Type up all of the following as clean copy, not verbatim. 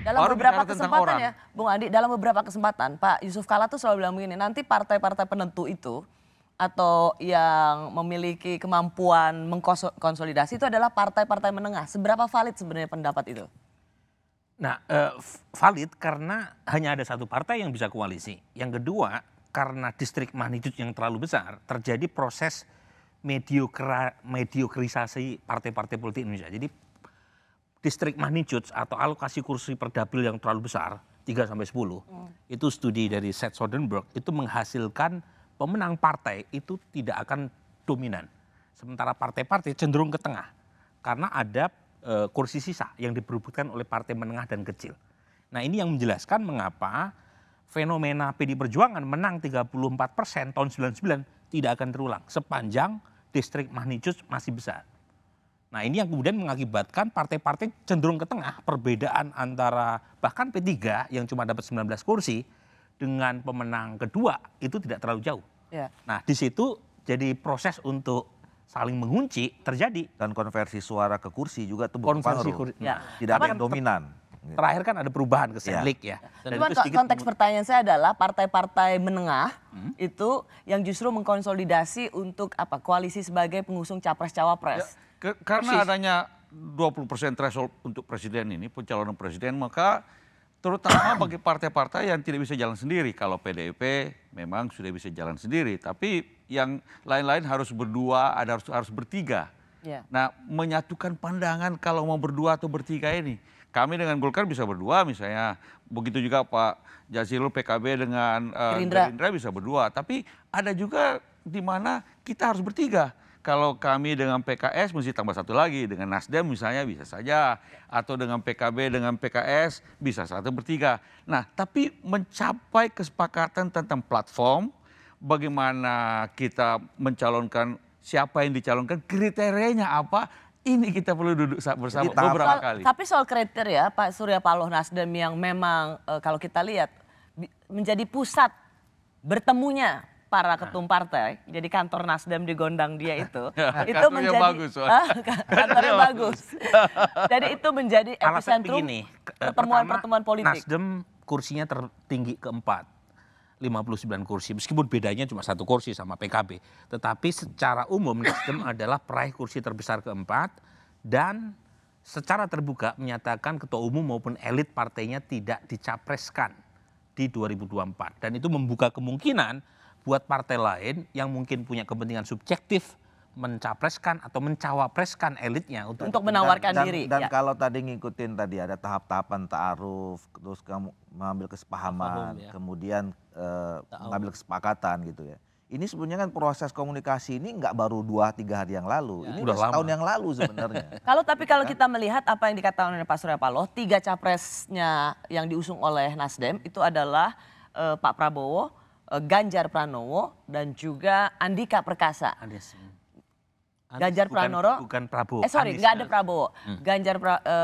Dalam baru beberapa bicara tentang kesempatan orang. ya, Bung Andi, dalam beberapa kesempatan Pak Yusuf Kalla tuh selalu bilang begini, nanti partai-partai penentu itu atau yang memiliki kemampuan mengkonsolidasi itu adalah partai-partai menengah. Seberapa valid sebenarnya pendapat itu? Nah, valid karena hanya ada satu partai yang bisa koalisi. Yang kedua, karena distrik magnitude yang terlalu besar, terjadi proses mediokrisasi partai-partai politik Indonesia. Jadi distrik magnitude atau alokasi kursi per dapil yang terlalu besar, 3-10, itu studi dari Seth Soderbergh, itu menghasilkan pemenang partai itu tidak akan dominan. Sementara partai-partai cenderung ke tengah, karena ada kursi sisa yang diperebutkan oleh partai menengah dan kecil. Nah ini yang menjelaskan mengapa fenomena PD Perjuangan menang 34% tahun 99 tidak akan terulang sepanjang distrik magnitude masih besar. Nah ini yang kemudian mengakibatkan partai-partai cenderung ke tengah, perbedaan antara bahkan P3 yang cuma dapat 19 kursi dengan pemenang kedua itu tidak terlalu jauh. Ya. Nah di situ jadi proses untuk saling mengunci terjadi. Dan konversi suara ke kursi juga itu Konversi berpengaruh. kursi. Ya. Tidak ada Tapi yang dominan. Terakhir kan ada perubahan ke Senlik ya. Dan Cuman itu sedikit konteks pertanyaan saya adalah partai-partai menengah itu yang justru mengkonsolidasi untuk apa? Koalisi sebagai pengusung capres-cawapres. Karena adanya 20% threshold untuk presiden ini, pencalonan presiden, maka terutama bagi partai-partai yang tidak bisa jalan sendiri. Kalau PDIP memang sudah bisa jalan sendiri, tapi yang lain-lain harus berdua, harus bertiga. Ya. Nah, menyatukan pandangan kalau mau berdua atau bertiga ini. Kami dengan Golkar bisa berdua misalnya, begitu juga Pak Jazilul PKB dengan Gerindra bisa berdua. Tapi ada juga di mana kita harus bertiga. Kalau kami dengan PKS mesti tambah satu lagi, dengan Nasdem misalnya bisa saja, atau dengan PKB dengan PKS bisa satu bertiga. Nah, tapi mencapai kesepakatan tentang platform, bagaimana kita mencalonkan, siapa yang dicalonkan, kriterianya apa, ini kita perlu duduk bersama beberapa kali. Tapi soal kriteria Pak Surya Paloh Nasdem yang memang kalau kita lihat menjadi pusat bertemunya para ketum partai, jadi kantor Nasdem di Gondang dia itu menjadi bagus, kantornya bagus. Jadi itu menjadi epicentrum pertemuan-pertemuan politik. Nasdem kursinya tertinggi keempat, 59 kursi, meskipun bedanya cuma satu kursi sama PKB. Tetapi secara umum Nasdem adalah peraih kursi terbesar keempat dan secara terbuka menyatakan ketua umum maupun elit partainya tidak dicapreskan di 2024. Dan itu membuka kemungkinan buat partai lain yang mungkin punya kepentingan subjektif mencapreskan atau mencawapreskan elitnya untuk menawarkan diri. Dan kalau tadi ngikutin tadi ada tahap-tahapan ta'aruf, terus kamu mengambil kesepahaman, kemudian mengambil kesepakatan gitu ya. Ini sebenarnya kan proses komunikasi ini nggak baru 2-3 hari yang lalu, ini udah setahun yang lalu sebenarnya. Kalau kita melihat apa yang dikatakan oleh Pak Surya Paloh, 3 capresnya yang diusung oleh Nasdem itu adalah Pak Prabowo, Ganjar Pranowo dan juga Andika Perkasa. Ganjar Pranowo, bukan Prabowo. nggak ada Prabowo.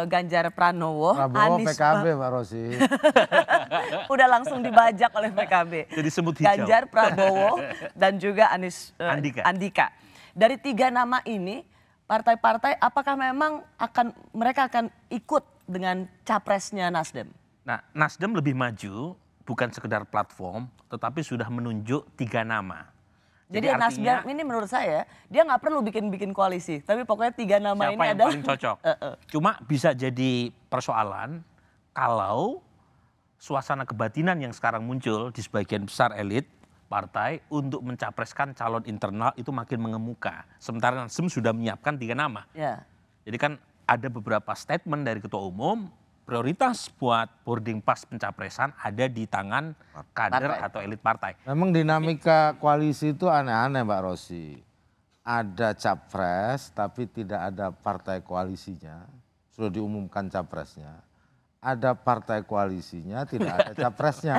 Ganjar Pranowo, Prabowo PKB Pak Rosi. Udah langsung dibajak oleh PKB. Jadi sebut hijau. Ganjar Prabowo dan juga Andika. Dari 3 nama ini, partai-partai apakah memang mereka akan ikut dengan capresnya Nasdem? Nah, Nasdem lebih maju bukan sekedar platform, tetapi sudah menunjuk 3 nama. Jadi Nasdem ini menurut saya dia nggak perlu bikin koalisi, tapi pokoknya 3 nama siapa ini yang adalah paling cocok. Cuma bisa jadi persoalan kalau suasana kebatinan yang sekarang muncul di sebagian besar elit partai untuk mencapreskan calon internal itu makin mengemuka. Sementara Nasdem sudah menyiapkan 3 nama. Ya. Jadi kan ada beberapa statement dari ketua umum, prioritas buat boarding pass pencapresan ada di tangan kader atau elit partai. Memang dinamika koalisi itu aneh-aneh Mbak Rosi. Ada capres tapi tidak ada partai koalisinya. Sudah diumumkan capresnya. Ada partai koalisinya, tidak ada capresnya.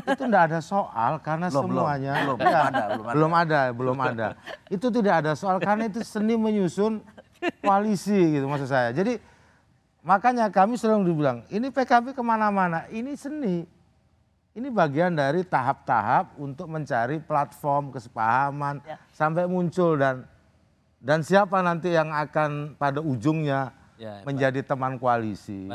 Itu tidak ada soal karena semuanya belum ada. Itu tidak ada soal karena itu seni menyusun koalisi gitu maksud saya. Jadi makanya kami selalu dibilang, ini PKB kemana-mana, ini seni. Ini bagian dari tahap-tahap untuk mencari platform, kesepahaman, sampai muncul dan siapa nanti yang akan pada ujungnya menjadi teman koalisi.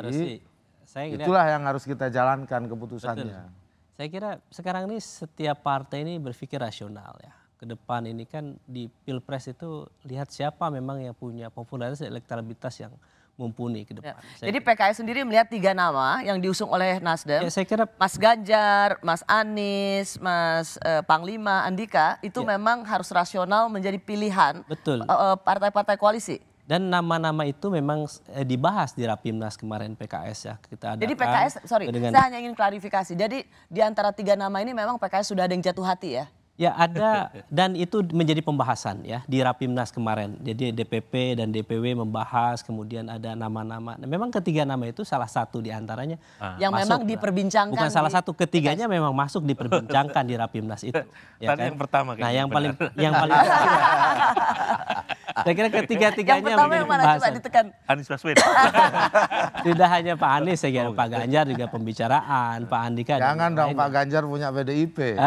Itulah yang harus kita jalankan keputusannya. Saya kira sekarang ini setiap partai ini berpikir rasional ya. Ke depan ini kan di Pilpres itu lihat siapa memang yang punya popularitas dan elektabilitas yang mumpuni ke depan. Jadi PKS sendiri melihat 3 nama yang diusung oleh Nasdem. Ya, saya kira Mas Ganjar, Mas Anies, Mas Panglima Andika itu memang harus rasional menjadi pilihan partai-partai koalisi. Dan nama-nama itu memang dibahas di Rapimnas kemarin PKS ya. Jadi PKS, saya hanya ingin klarifikasi. Jadi di antara 3 nama ini memang PKS sudah ada yang jatuh hati ya? Ya ada, dan itu menjadi pembahasan ya di Rapimnas kemarin. Jadi DPP dan DPW membahas, kemudian ada nama-nama. Nah, memang ketiga nama itu salah satu di antaranya yang memang diperbincangkan. Bukan salah satu, ketiganya memang masuk diperbincangkan di Rapimnas itu. Ya Tadi kan? yang pertama. Nah yang paling saya kira ketiga-tiganya yang pertama yang mana coba ditekan? Anies Baswedan. Tidak hanya Pak Anies, saya kira Pak Ganjar juga pembicaraan, Pak Andika. Jangan dong Pak Ganjar punya PDIP.